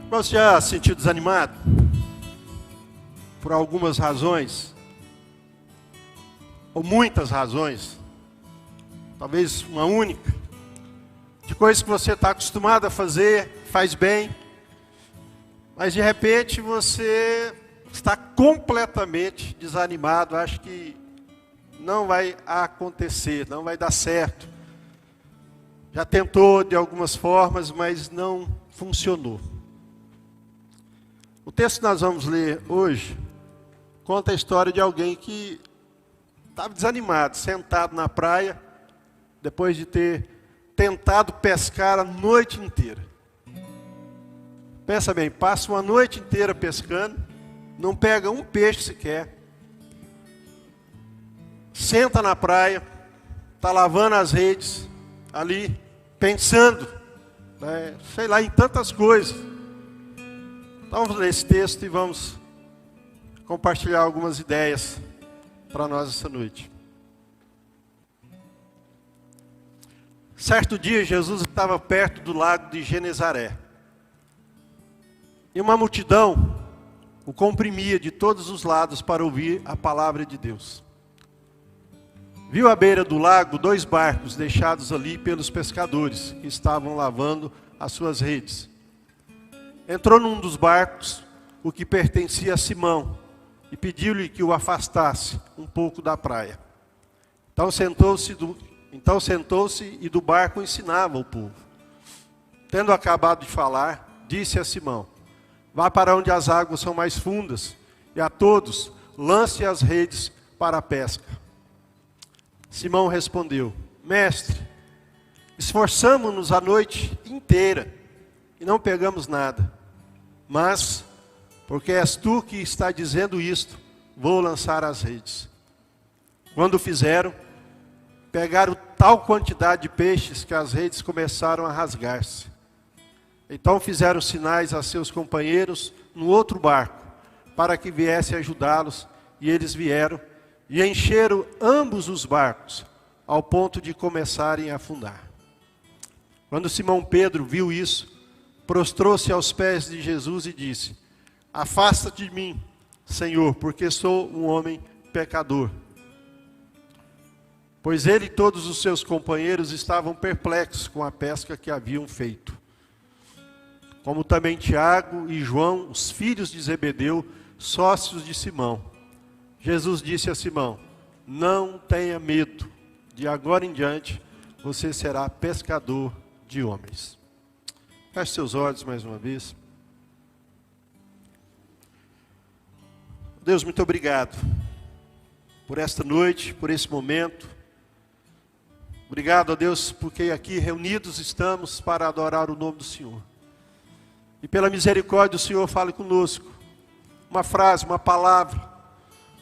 Você já se sentiu desanimado? Por algumas razões? Ou muitas razões? Talvez uma única? De coisas que você está acostumado a fazer, faz bem, mas de repente você está completamente desanimado, acha que não vai acontecer, não vai dar certo. Já tentou de algumas formas, mas não funcionou. O texto que nós vamos ler hoje conta a história de alguém que estava desanimado, sentado na praia, depois de ter tentado pescar a noite inteira. Pensa bem, passa uma noite inteira pescando, não pega um peixe sequer. Senta na praia, está lavando as redes, ali, pensando, sei lá, em tantas coisas. Então vamos ler esse texto e vamos compartilhar algumas ideias para nós essa noite. Certo dia, Jesus estava perto do lago de Genezaré. E uma multidão o comprimia de todos os lados para ouvir a palavra de Deus. Viu à beira do lago 2 barcos deixados ali pelos pescadores que estavam lavando as suas redes. Entrou num dos barcos, o que pertencia a Simão, e pediu-lhe que o afastasse um pouco da praia. Então sentou-se e do barco ensinava o povo. Tendo acabado de falar, disse a Simão: vá para onde as águas são mais fundas, e a todos lance as redes para a pesca. Simão respondeu: mestre, esforçamo-nos a noite inteira e não pegamos nada. Mas, porque és tu que está dizendo isto, vou lançar as redes. Quando fizeram, pegaram tal quantidade de peixes que as redes começaram a rasgar-se. Então fizeram sinais a seus companheiros no outro barco, para que viesse ajudá-los, e eles vieram, e encheram ambos os barcos, ao ponto de começarem a afundar. Quando Simão Pedro viu isso, prostrou-se aos pés de Jesus e disse: afasta-te de mim, Senhor, porque sou um homem pecador. Pois ele e todos os seus companheiros estavam perplexos com a pesca que haviam feito. Como também Tiago e João, os filhos de Zebedeu, sócios de Simão. Jesus disse a Simão: não tenha medo, de agora em diante você será pescador de homens. Feche seus olhos mais uma vez. Deus, muito obrigado por esta noite, por esse momento. Obrigado a Deus, porque aqui reunidos estamos para adorar o nome do Senhor. E pela misericórdia do Senhor, fale conosco. Uma frase, uma palavra.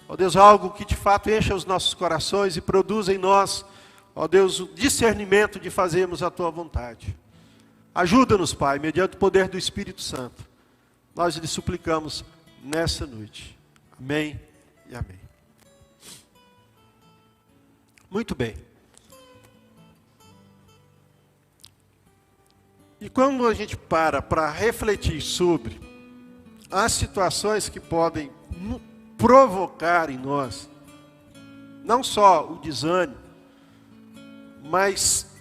Ó Deus, algo que de fato encha os nossos corações e produza em nós, ó Deus, o discernimento de fazermos a Tua vontade. Ajuda-nos, Pai, mediante o poder do Espírito Santo. Nós lhe suplicamos nessa noite. Amém e amém. Muito bem. E quando a gente para refletir sobre as situações que podem provocar em nós, não só o desânimo, mas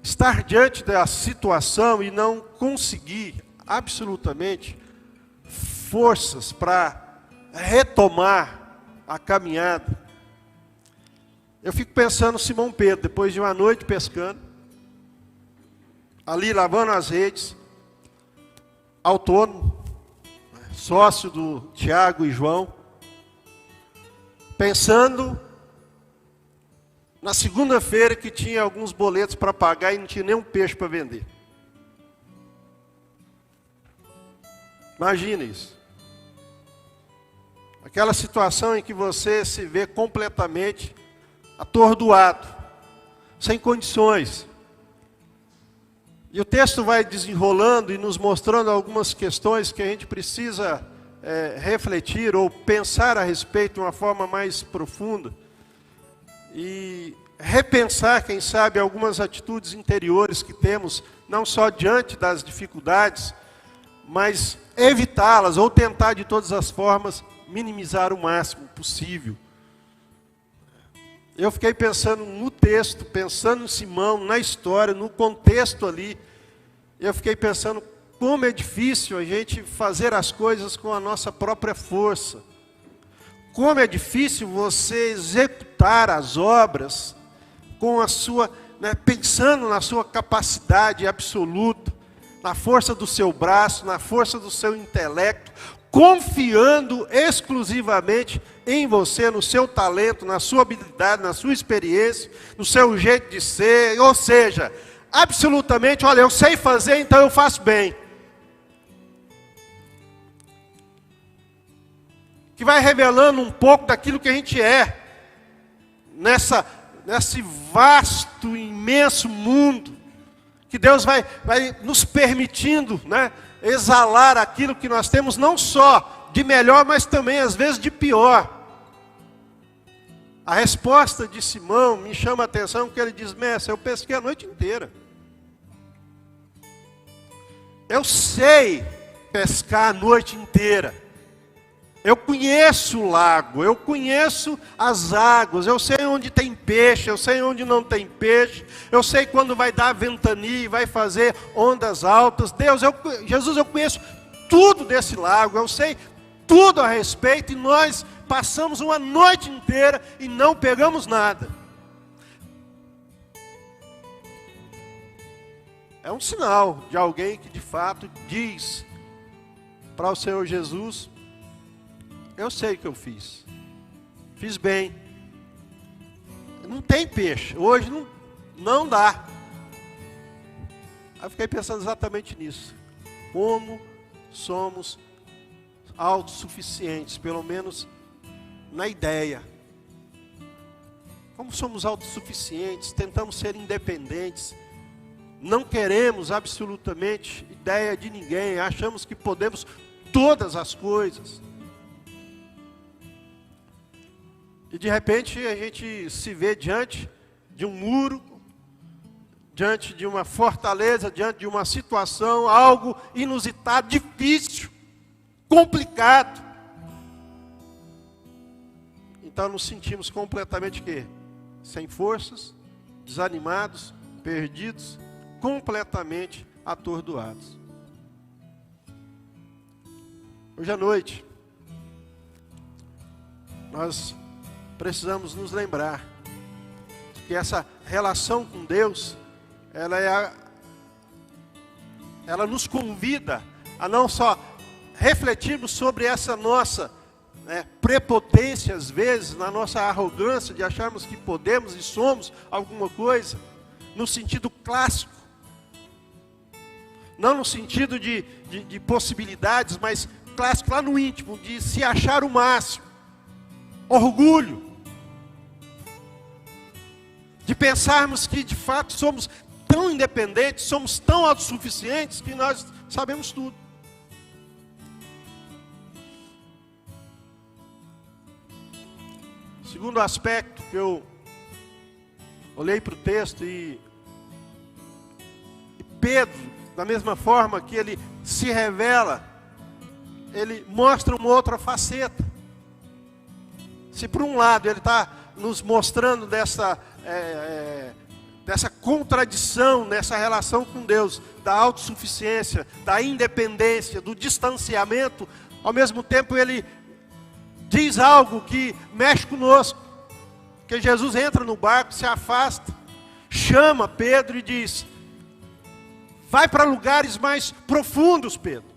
estar diante da situação e não conseguir absolutamente forças para retomar a caminhada. Eu fico pensando Simão Pedro, depois de uma noite pescando, ali lavando as redes, autônomo, sócio do Tiago e João, pensando na segunda-feira que tinha alguns boletos para pagar e não tinha nenhum peixe para vender. Imagina isso. Aquela situação em que você se vê completamente atordoado, sem condições. E o texto vai desenrolando e nos mostrando algumas questões que a gente precisa refletir ou pensar a respeito de uma forma mais profunda. E repensar, quem sabe, algumas atitudes interiores que temos, não só diante das dificuldades, mas evitá-las ou tentar de todas as formas minimizar o máximo possível. Eu fiquei pensando no texto, pensando em Simão, na história, no contexto ali. Eu fiquei pensando como é difícil a gente fazer as coisas com a nossa própria força. Como é difícil você executar as obras com a sua, pensando na sua capacidade absoluta, na força do seu braço, na força do seu intelecto, confiando exclusivamente em você, no seu talento, na sua habilidade, na sua experiência, no seu jeito de ser, ou seja, absolutamente, olha, eu sei fazer, então eu faço bem. Que vai revelando um pouco daquilo que a gente é, nesse vasto, imenso mundo, que Deus vai nos permitindo, exalar aquilo que nós temos, não só de melhor, mas também às vezes de pior. A resposta de Simão me chama a atenção, porque ele diz: mestre, eu pesquei a noite inteira. Eu sei pescar a noite inteira. Eu conheço o lago, eu conheço as águas, eu sei onde tem peixe, eu sei onde não tem peixe, eu sei quando vai dar ventania e vai fazer ondas altas. Jesus, eu conheço tudo desse lago, eu sei tudo a respeito, e nós passamos uma noite inteira e não pegamos nada. É um sinal de alguém que de fato diz para o Senhor Jesus: eu sei o que eu fiz bem. Não tem peixe, hoje não dá. Aí eu fiquei pensando exatamente nisso. Como somos autossuficientes, pelo menos na ideia. Como somos autossuficientes, tentamos ser independentes, não queremos absolutamente ideia de ninguém, achamos que podemos todas as coisas. E de repente a gente se vê diante de um muro, diante de uma fortaleza, diante de uma situação, algo inusitado, difícil, complicado. Então nos sentimos completamente quê? Sem forças, desanimados, perdidos, completamente atordoados. Hoje à noite, nós precisamos nos lembrar que essa relação com Deus, ela nos convida a não só refletirmos sobre essa nossa prepotência, às vezes, na nossa arrogância de acharmos que podemos e somos alguma coisa, no sentido clássico, não no sentido de possibilidades, mas clássico lá no íntimo, de se achar o máximo, orgulho, de pensarmos que de fato somos tão independentes, somos tão autossuficientes que nós sabemos tudo. Segundo aspecto que eu olhei para o texto e Pedro, da mesma forma que ele se revela, ele mostra uma outra faceta. Se por um lado ele está nos mostrando dessa contradição, nessa relação com Deus, da autossuficiência, da independência, do distanciamento, ao mesmo tempo ele diz algo que mexe conosco, que Jesus entra no barco, se afasta, chama Pedro e diz: vai para lugares mais profundos, Pedro,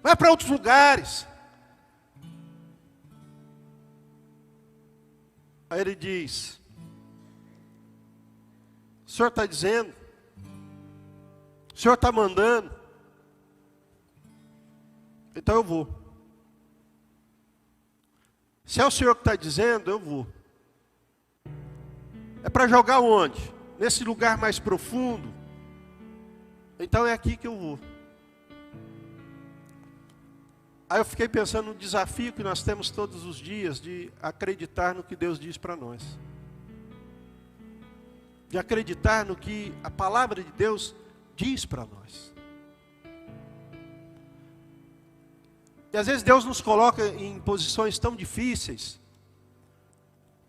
vai para outros lugares. Aí ele diz: o Senhor está dizendo, o Senhor está mandando, então eu vou. Se é o Senhor que está dizendo, eu vou. É para jogar onde? Nesse lugar mais profundo? Então é aqui que eu vou. Aí eu fiquei pensando no desafio que nós temos todos os dias de acreditar no que Deus diz para nós. De acreditar no que a palavra de Deus diz para nós. E às vezes Deus nos coloca em posições tão difíceis,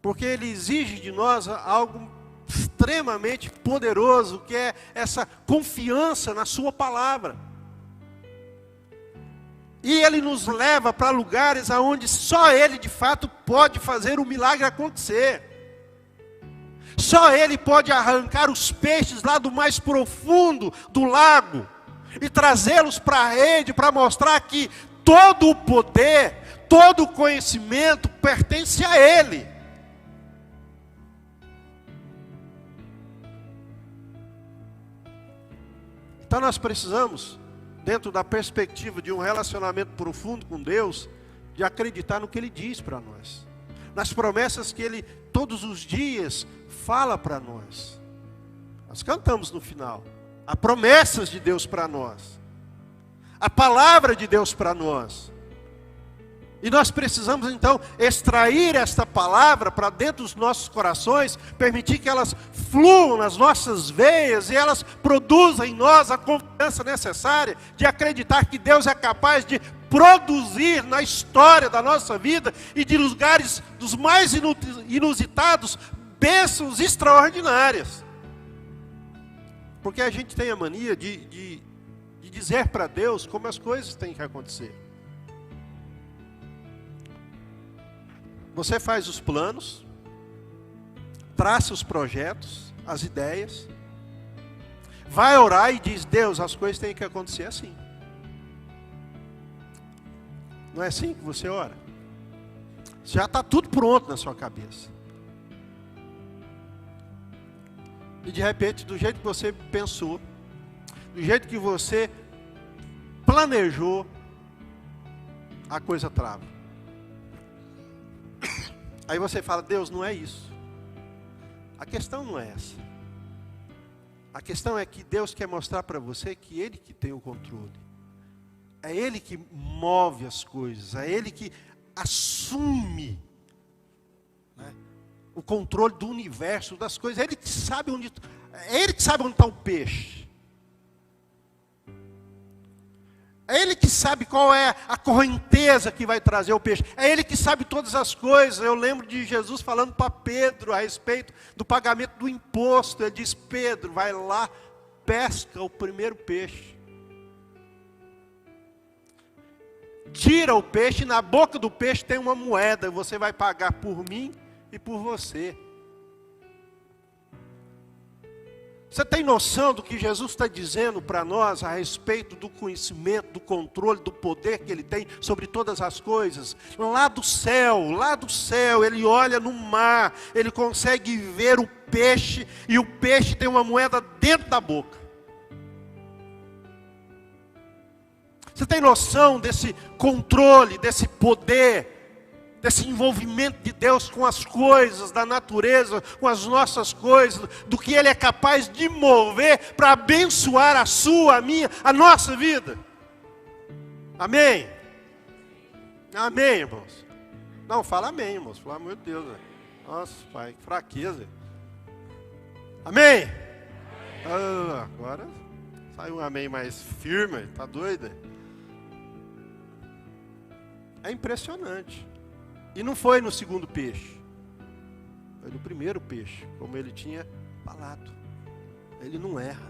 porque Ele exige de nós algo extremamente poderoso, que é essa confiança na sua palavra. E Ele nos leva para lugares onde só Ele de fato pode fazer o milagre acontecer. Só Ele pode arrancar os peixes lá do mais profundo do lago e trazê-los para a rede, para mostrar que todo o poder, todo o conhecimento pertence a Ele. Então nós precisamos, dentro da perspectiva de um relacionamento profundo com Deus, de acreditar no que Ele diz para nós, nas promessas que Ele todos os dias fala para nós. Nós cantamos no final, há promessas de Deus para nós, a palavra de Deus para nós. E nós precisamos então extrair esta palavra para dentro dos nossos corações, permitir que elas fluam nas nossas veias e elas produzam em nós a confiança necessária de acreditar que Deus é capaz de produzir na história da nossa vida e de lugares dos mais inusitados, bênçãos extraordinárias. Porque a gente tem a mania de dizer para Deus como as coisas têm que acontecer. Você faz os planos, traça os projetos, as ideias, vai orar e diz: Deus, as coisas têm que acontecer assim. Não é assim que você ora? Já está tudo pronto na sua cabeça. E de repente, do jeito que você pensou, do jeito que você planejou, a coisa trava. Aí você fala: Deus, não é isso. A questão não é essa. A questão é que Deus quer mostrar para você que Ele que tem o controle. É Ele que move as coisas. É Ele que assume, né, o controle do universo, das coisas. É Ele que sabe onde está o peixe. É Ele que sabe qual é a correnteza que vai trazer o peixe. É Ele que sabe todas as coisas. Eu lembro de Jesus falando para Pedro a respeito do pagamento do imposto. Ele diz: Pedro, vai lá, pesca o primeiro peixe. Tira o peixe, na boca do peixe tem uma moeda. Você vai pagar por mim e por você. Você tem noção do que Jesus está dizendo para nós a respeito do conhecimento, do controle, do poder que Ele tem sobre todas as coisas? Lá do céu, Ele olha no mar, Ele consegue ver o peixe, e o peixe tem uma moeda dentro da boca. Você tem noção desse controle, desse poder, desse envolvimento de Deus com as coisas da natureza, com as nossas coisas, do que Ele é capaz de mover para abençoar a sua, a minha, a nossa vida? Amém? Amém, irmãos? Não, fala amém, irmãos, pelo amor de Deus. Né? Nossa, Pai, que fraqueza. Amém? Ah, agora saiu um amém mais firme, tá doido? É impressionante. E não foi no segundo peixe, foi no primeiro peixe, como Ele tinha falado. Ele não erra.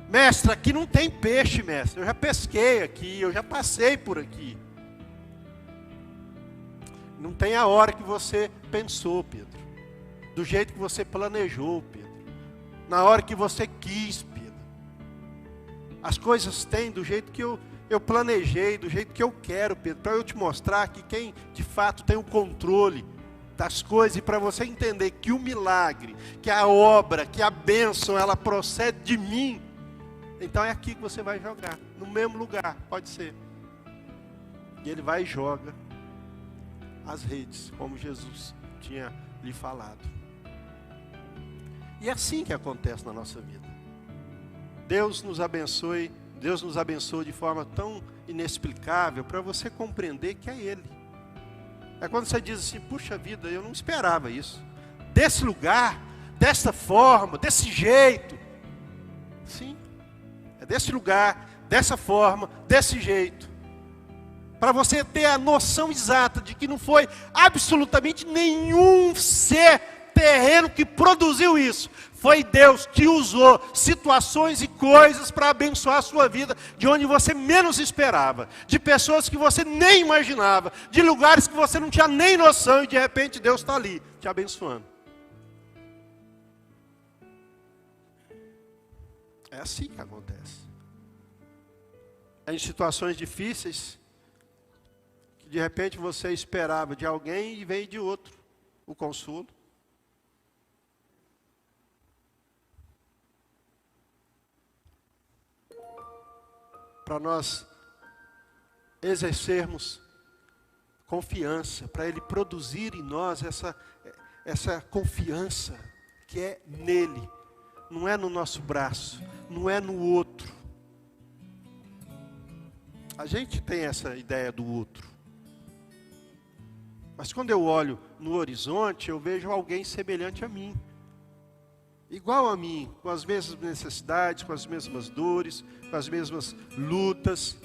Mestre, aqui não tem peixe, mestre. Eu já pesquei aqui, eu já passei por aqui. Não tem a hora que você pensou, Pedro. Do jeito que você planejou, Pedro. Na hora que você quis, Pedro. As coisas têm do jeito que eu planejei, do jeito que eu quero, Pedro, para eu te mostrar que quem de fato tem o controle das coisas, e para você entender que o milagre, que a obra, que a bênção, ela procede de mim. Então é aqui que você vai jogar, no mesmo lugar, pode ser. E Ele vai e joga as redes, como Jesus tinha lhe falado. E é assim que acontece na nossa vida. Deus nos abençoe de forma tão inexplicável, para você compreender que é Ele. É quando você diz assim: puxa vida, eu não esperava isso. Desse lugar, dessa forma, desse jeito. Sim, é desse lugar, dessa forma, desse jeito. para você ter a noção exata de que não foi absolutamente nenhum ser terreno que produziu isso. Foi Deus que usou situações e coisas para abençoar a sua vida, de onde você menos esperava, de pessoas que você nem imaginava, de lugares que você não tinha nem noção, e de repente Deus está ali, te abençoando. É assim que acontece. É em situações difíceis, que de repente você esperava de alguém e veio de outro o consolo. Para nós exercermos confiança, para Ele produzir em nós essa confiança que é nele, não é no nosso braço, não é no outro. A gente tem essa ideia do outro. Mas quando eu olho no horizonte, eu vejo alguém semelhante a mim. Igual a mim, com as mesmas necessidades, com as mesmas dores, com as mesmas lutas.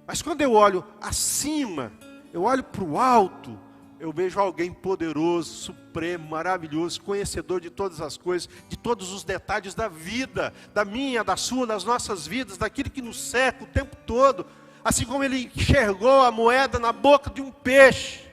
Mas quando eu olho acima, eu olho para o alto, eu vejo alguém poderoso, supremo, maravilhoso, conhecedor de todas as coisas, de todos os detalhes da vida, da minha, da sua, das nossas vidas, daquilo que nos cerca o tempo todo. Assim como ele enxergou a moeda na boca de um peixe.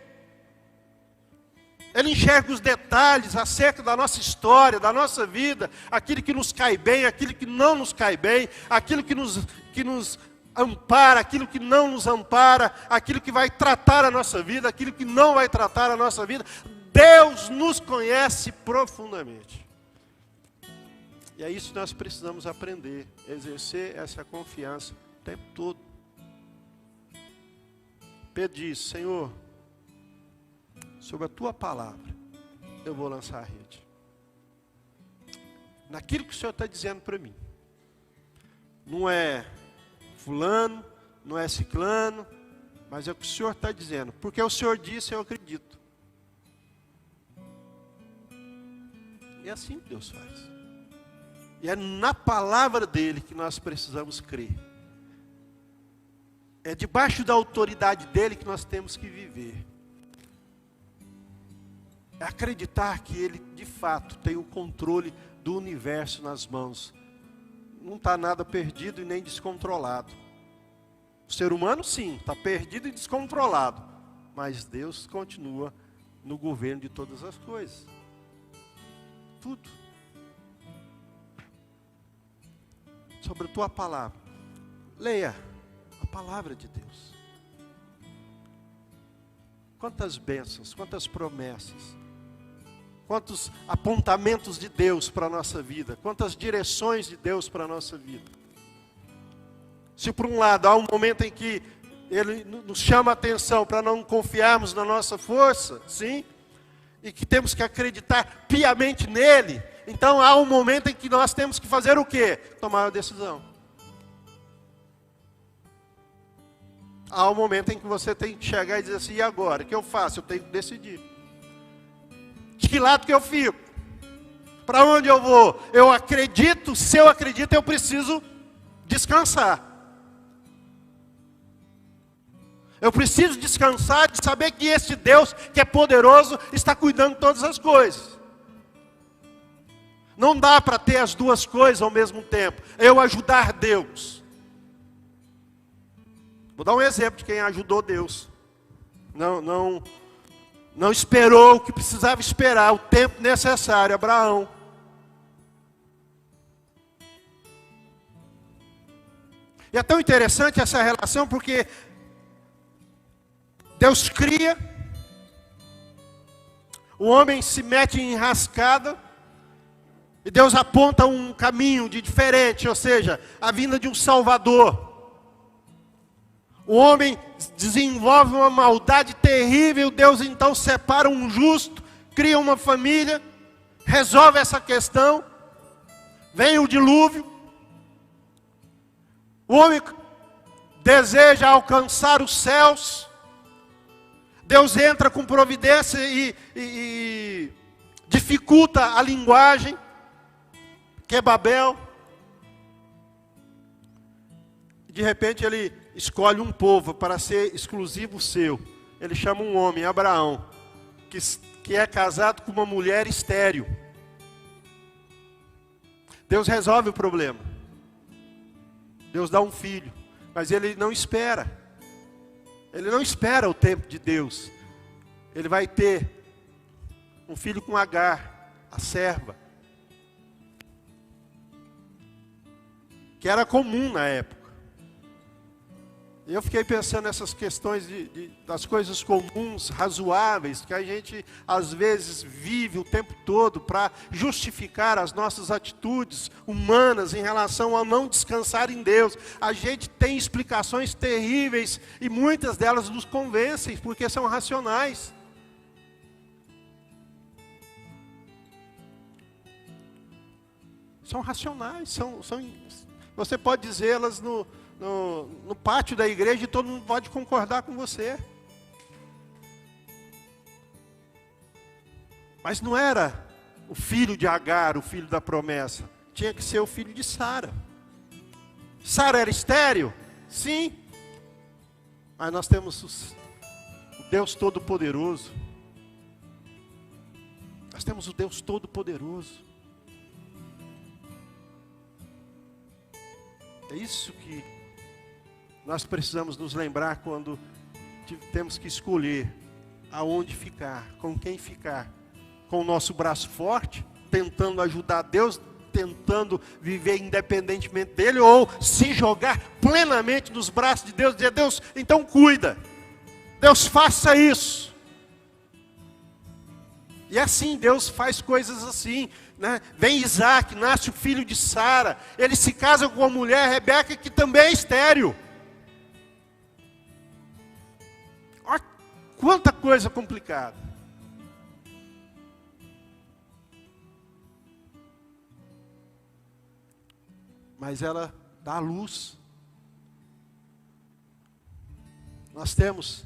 Ele enxerga os detalhes acerca da nossa história, da nossa vida, aquilo que nos cai bem, aquilo que não nos cai bem, aquilo que nos ampara, aquilo que não nos ampara, aquilo que vai tratar a nossa vida, aquilo que não vai tratar a nossa vida. Deus nos conhece profundamente. E é isso que nós precisamos aprender, exercer essa confiança o tempo todo. Pedro diz: Senhor, sobre a tua palavra, eu vou lançar a rede. Naquilo que o Senhor está dizendo para mim. Não é fulano, não é ciclano, mas é o que o Senhor está dizendo. Porque o Senhor disse, eu acredito. E é assim que Deus faz. E é na palavra dele que nós precisamos crer. É debaixo da autoridade dele que nós temos que viver. É acreditar que ele, de fato, tem o controle do universo nas mãos. Não está nada perdido e nem descontrolado. O ser humano, sim, está perdido e descontrolado. Mas Deus continua no governo de todas as coisas. Tudo. Sobre a tua palavra. Leia a palavra de Deus. Quantas bênçãos, quantas promessas. Quantos apontamentos de Deus para a nossa vida. Quantas direções de Deus para a nossa vida. Se por um lado há um momento em que Ele nos chama a atenção para não confiarmos na nossa força, sim, e que temos que acreditar piamente nele, então há um momento em que nós temos que fazer o quê? Tomar uma decisão. Há um momento em que você tem que chegar e dizer assim: e agora? O que eu faço? Eu tenho que decidir. De que lado que eu fico? Para onde eu vou? Eu acredito, se eu acredito, eu preciso descansar. Eu preciso descansar de saber que este Deus, que é poderoso, está cuidando de todas as coisas. Não dá para ter as duas coisas ao mesmo tempo. Eu ajudar Deus. Vou dar um exemplo de quem ajudou Deus. Não esperou o que precisava esperar, o tempo necessário. Abraão. E é tão interessante essa relação porque Deus cria, o homem se mete em enrascada, e Deus aponta um caminho de diferente, ou seja, a vinda de um Salvador. O homem desenvolve uma maldade terrível, Deus então separa um justo, cria uma família, resolve essa questão, vem o dilúvio, o homem deseja alcançar os céus, Deus entra com providência e dificulta a linguagem, que é Babel. De repente ele escolhe um povo para ser exclusivo seu. Ele chama um homem, Abraão, que é casado com uma mulher estéril. Deus resolve o problema. Deus dá um filho, mas ele não espera. Ele não espera o tempo de Deus. Ele vai ter um filho com Agar, a serva, que era comum na época. E eu fiquei pensando nessas questões das coisas comuns, razoáveis, que a gente às vezes vive o tempo todo para justificar as nossas atitudes humanas em relação ao não descansar em Deus. A gente tem explicações terríveis e muitas delas nos convencem porque são racionais. São racionais, você pode dizê-las no pátio da igreja e todo mundo pode concordar com você. Mas não era o filho de Agar, o filho da promessa. Tinha que ser o filho de Sara. Sara era estéril? Sim. Mas nós temos o Deus Todo-Poderoso. Nós temos o Deus Todo-Poderoso. É isso que nós precisamos nos lembrar quando temos que escolher aonde ficar, com quem ficar. Com o nosso braço forte, tentando ajudar Deus, tentando viver independentemente dEle, ou se jogar plenamente nos braços de Deus, dizer: Deus, então cuida. Deus, faça isso. E assim, Deus faz coisas assim, né? Vem Isaac, nasce o filho de Sara, ele se casa com uma mulher, Rebeca, que também é estéril. Olha quanta coisa complicada. Mas ela dá a luz. Nós temos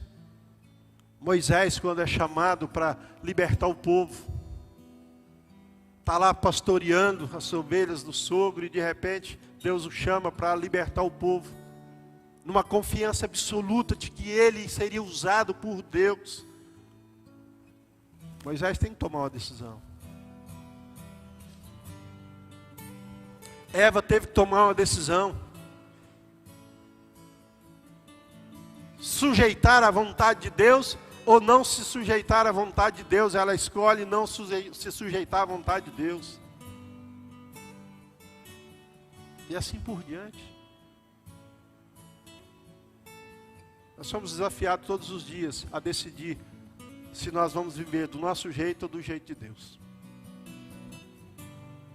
Moisés, quando é chamado para libertar o povo, está lá pastoreando as ovelhas do sogro e de repente Deus o chama para libertar o povo, numa confiança absoluta de que ele seria usado por Deus. Moisés tem que tomar uma decisão. Eva teve que tomar uma decisão. Sujeitar à vontade de Deus ou não se sujeitar à vontade de Deus. Ela escolhe não se sujeitar à vontade de Deus. E assim por diante. Nós somos desafiados todos os dias a decidir se nós vamos viver do nosso jeito ou do jeito de Deus.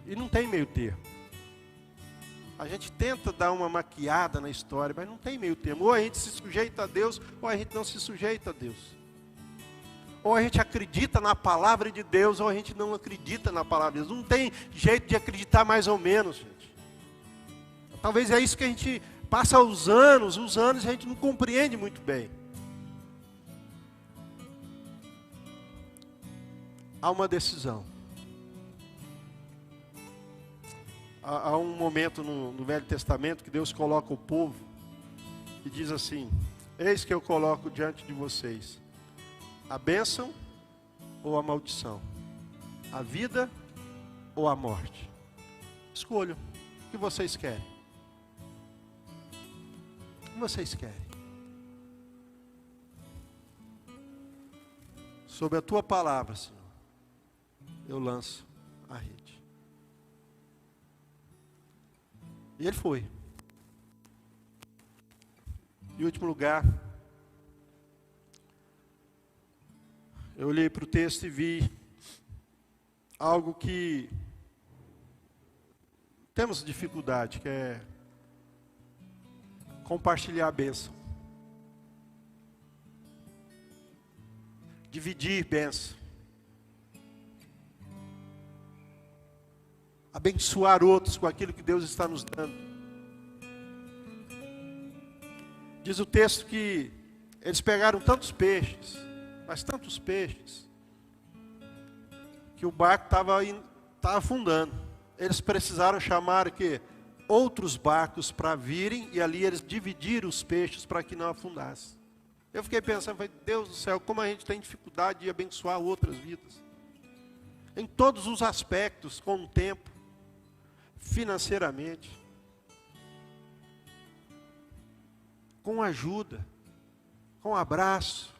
E não tem meio termo. A gente tenta dar uma maquiada na história, mas não tem meio termo. Ou a gente se sujeita a Deus, ou a gente não se sujeita a Deus. Ou a gente acredita na palavra de Deus, ou a gente não acredita na palavra de Deus. Não tem jeito de acreditar mais ou menos, gente. Talvez é isso que a gente passa os anos a gente não compreende muito bem. Há uma decisão. Há um momento no Velho Testamento que Deus coloca o povo e diz assim: eis que eu coloco diante de vocês a bênção ou a maldição, a vida ou a morte. Escolham o que vocês querem. O que vocês querem? Sob a tua palavra, Senhor, eu lanço a rede. E ele foi. Em último lugar, eu olhei para o texto e vi algo que temos dificuldade, que é compartilhar a bênção. Dividir bênção. Abençoar outros com aquilo que Deus está nos dando. Diz o texto que eles pegaram tantos peixes, mas tantos peixes, que o barco estava afundando. Eles precisaram chamar o quê? outros barcos para virem, e ali eles dividiram os peixes para que não afundassem. Eu fiquei pensando, falei, Deus do céu, como a gente tem dificuldade de abençoar outras vidas. Em todos os aspectos, com o tempo, financeiramente, com ajuda, com abraço,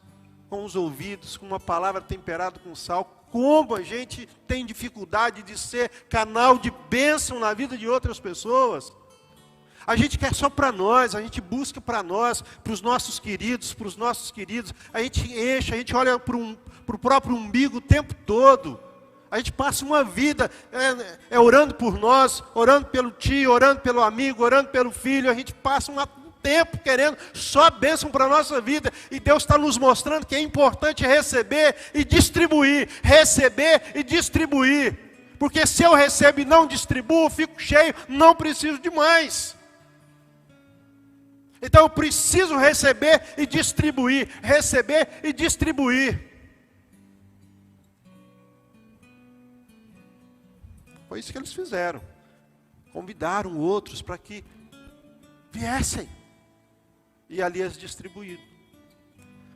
com os ouvidos, com uma palavra temperada com sal. Como a gente tem dificuldade de ser canal de bênção na vida de outras pessoas. A gente quer só para nós, a gente busca para nós, para os nossos queridos, a gente enche, a gente olha para o próprio umbigo o tempo todo. A gente passa uma vida orando por nós, orando pelo tio, orando pelo amigo, orando pelo filho, a gente passa um tempo querendo só bênção para a nossa vida, e Deus está nos mostrando que é importante receber e distribuir, porque se eu recebo e não distribuo, eu fico cheio, não preciso de mais. Então eu preciso receber e distribuir. Foi isso que eles fizeram. Convidaram outros para que viessem. E ali eles distribuíram.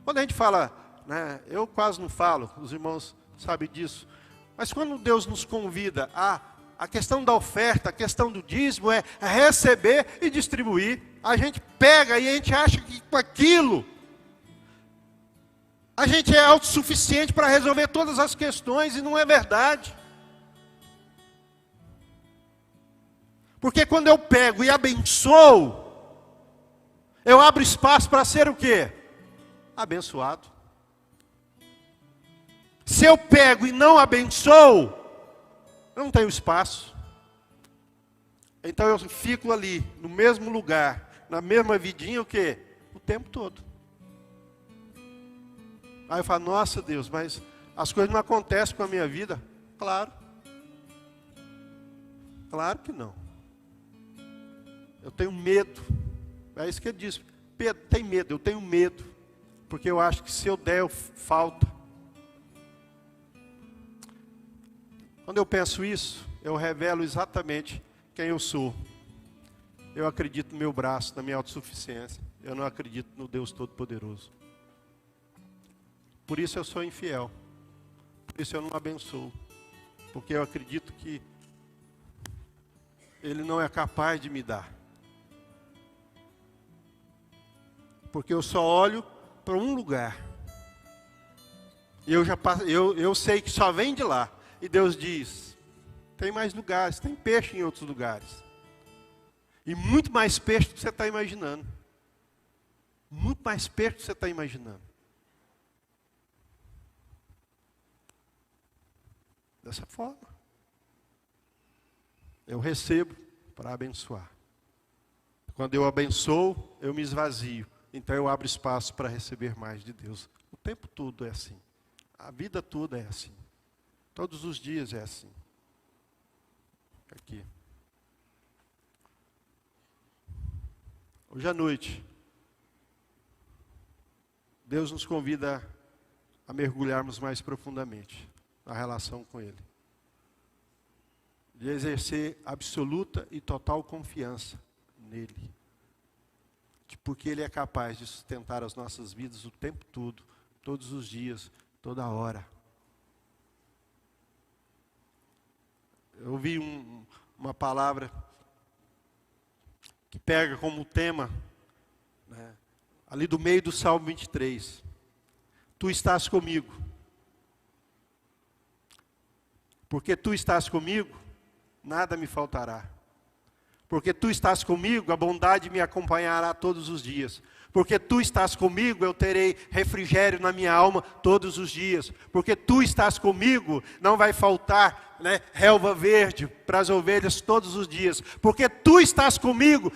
Quando a gente fala, né, eu quase não falo, os irmãos sabem disso, mas quando Deus nos convida a questão da oferta, a questão do dízimo é receber e distribuir. A gente pega e a gente acha que com aquilo a gente é autossuficiente para resolver todas as questões, e não é verdade. Porque quando eu pego e abençoo, eu abro espaço para ser o quê? Abençoado. Se eu pego e não abençoo, eu não tenho espaço. Então eu fico ali, no mesmo lugar, na mesma vidinha, o quê? O tempo todo. Aí eu falo, nossa Deus, mas as coisas não acontecem com a minha vida. Claro. Claro que não. Eu tenho medo. É isso que ele diz. Pedro, tem medo, eu tenho medo. Porque eu acho que se eu der, falta. Quando eu penso isso, eu revelo exatamente quem eu sou. Eu acredito no meu braço, na minha autossuficiência. Eu não acredito no Deus Todo-Poderoso. Por isso eu sou infiel. Por isso eu não abençoo. Porque eu acredito que Ele não é capaz de me dar. Porque eu só olho para um lugar. E eu sei que só vem de lá. E Deus diz, tem mais lugares, tem peixe em outros lugares. E muito mais peixe do que você está imaginando. Muito mais peixe do que você está imaginando. Dessa forma. Eu recebo para abençoar. Quando eu abençoo, eu me esvazio. Então eu abro espaço para receber mais de Deus. O tempo todo é assim. A vida toda é assim. Todos os dias é assim. Aqui. Hoje à noite, Deus nos convida a mergulharmos mais profundamente na relação com Ele. De exercer absoluta e total confiança nele. Porque Ele é capaz de sustentar as nossas vidas o tempo todo, todos os dias, toda hora. Eu ouvi uma palavra que pega como tema, né, ali do meio do Salmo 23. Tu estás comigo. Porque tu estás comigo, nada me faltará. Porque tu estás comigo, a bondade me acompanhará todos os dias. Porque tu estás comigo, eu terei refrigério na minha alma todos os dias. Porque tu estás comigo, não vai faltar, né, relva verde para as ovelhas todos os dias. Porque tu estás comigo,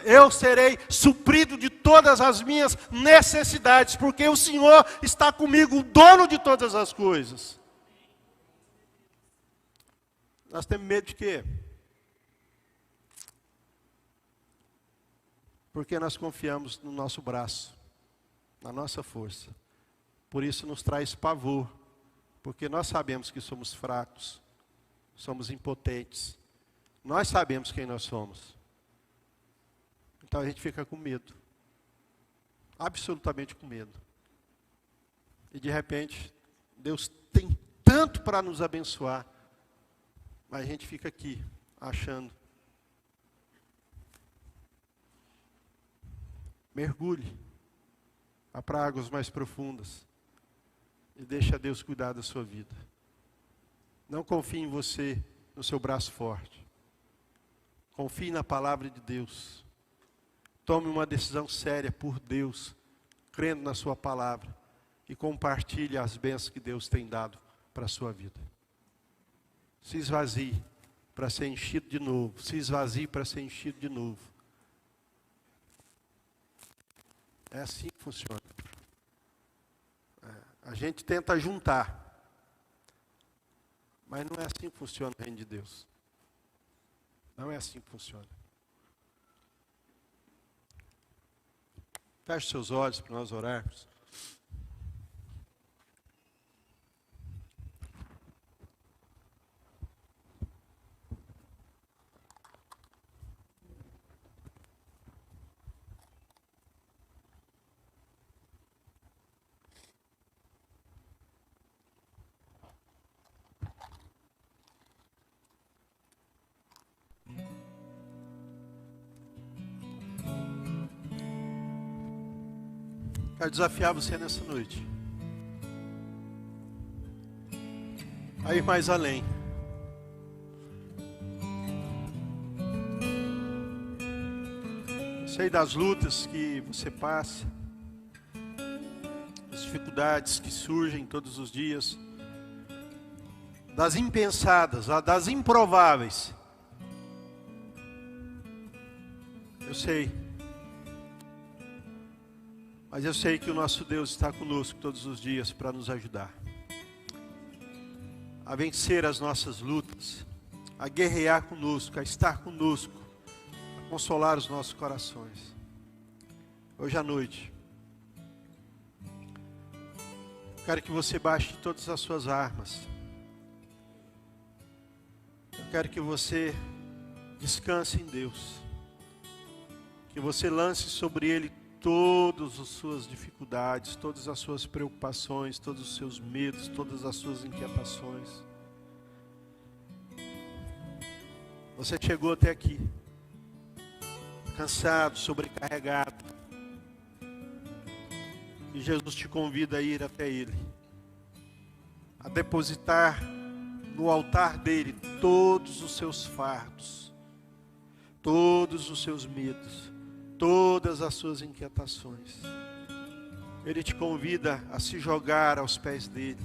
eu serei suprido de todas as minhas necessidades. Porque o Senhor está comigo, o dono de todas as coisas. Nós temos medo de quê? Porque nós confiamos no nosso braço, na nossa força. Por isso nos traz pavor, porque nós sabemos que somos fracos, somos impotentes. Nós sabemos quem nós somos. Então a gente fica com medo. Absolutamente com medo. E de repente, Deus tem tanto para nos abençoar, mas a gente fica aqui, achando. Mergulhe. Vá para águas mais profundas. E deixa Deus cuidar da sua vida. Não confie em você, no seu braço forte. Confie na palavra de Deus. Tome uma decisão séria por Deus, crendo na sua palavra. E compartilhe as bênçãos que Deus tem dado para a sua vida. Se esvazie para ser enchido de novo. Se esvazie para ser enchido de novo. É assim que funciona. A gente tenta juntar. Mas não é assim que funciona o reino de Deus. Não é assim que funciona. Feche seus olhos para nós orarmos. Quero desafiar você nessa noite a ir mais além. Eu sei das lutas que você passa, das dificuldades que surgem todos os dias, das impensadas, das improváveis. Eu sei. Mas eu sei que o nosso Deus está conosco todos os dias para nos ajudar a vencer as nossas lutas, a guerrear conosco, a estar conosco, a consolar os nossos corações. Hoje à noite, quero que você baixe todas as suas armas. Eu quero que você descanse em Deus, que você lance sobre Ele todas as suas dificuldades, todas as suas preocupações, todos os seus medos, todas as suas inquietações. Você chegou até aqui, cansado, sobrecarregado. E Jesus te convida a ir até Ele, a depositar no altar dele todos os seus fardos, todos os seus medos, todas as suas inquietações. Ele te convida a se jogar aos pés dele,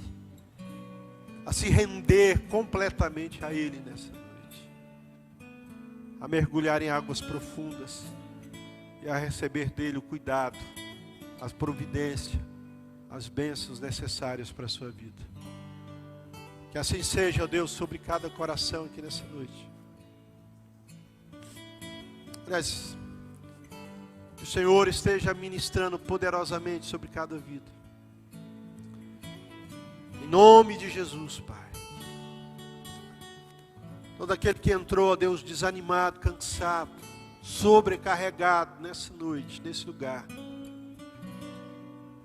a se render completamente a Ele nessa noite, a mergulhar em águas profundas e a receber dele o cuidado, a providência, as bênçãos necessárias para a sua vida. Que assim seja, ó Deus, sobre cada coração aqui nessa noite. Aliás, que o Senhor esteja ministrando poderosamente sobre cada vida. Em nome de Jesus, Pai. Todo aquele que entrou, ó Deus, desanimado, cansado, sobrecarregado nessa noite, nesse lugar.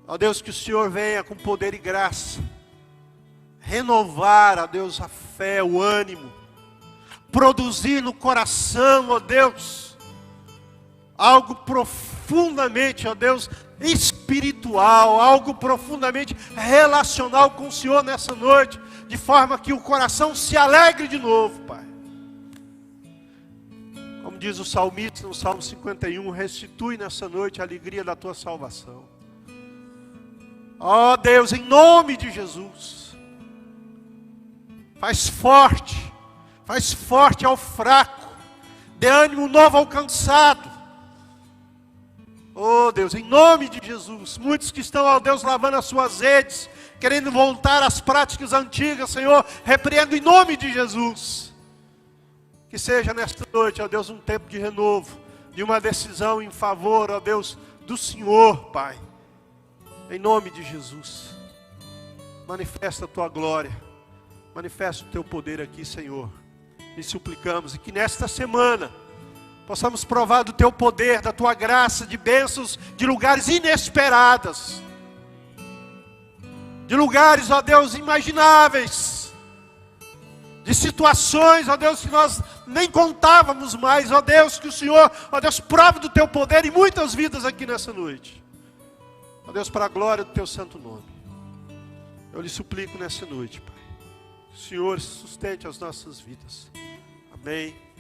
Ó Deus, que o Senhor venha com poder e graça, renovar, ó Deus, a fé, o ânimo, produzir no coração, ó Deus, algo profundamente, ó Deus, espiritual, algo profundamente relacional com o Senhor nessa noite, de forma que o coração se alegre de novo, Pai. Como diz o salmista no Salmo 51, restitui nessa noite a alegria da tua salvação. Ó Deus, em nome de Jesus, faz forte ao fraco, dê ânimo novo ao cansado. Oh Deus, em nome de Jesus, muitos que estão, ó Deus, lavando as suas redes, querendo voltar às práticas antigas, Senhor, repreendo em nome de Jesus. Que seja nesta noite, ó Deus, um tempo de renovo, de uma decisão em favor, ó Deus, do Senhor, Pai. Em nome de Jesus, manifesta a tua glória, manifesta o teu poder aqui, Senhor. E suplicamos, e que nesta semana, Possamos provar do Teu poder, da Tua graça, de bênçãos, de lugares inesperados. De lugares, ó Deus, imagináveis. De situações, ó Deus, que nós nem contávamos mais. Ó Deus, que o Senhor, ó Deus, prove do Teu poder em muitas vidas aqui nessa noite. Ó Deus, para a glória do Teu santo nome. Eu lhe suplico nessa noite, Pai. Que o Senhor sustente as nossas vidas. Amém.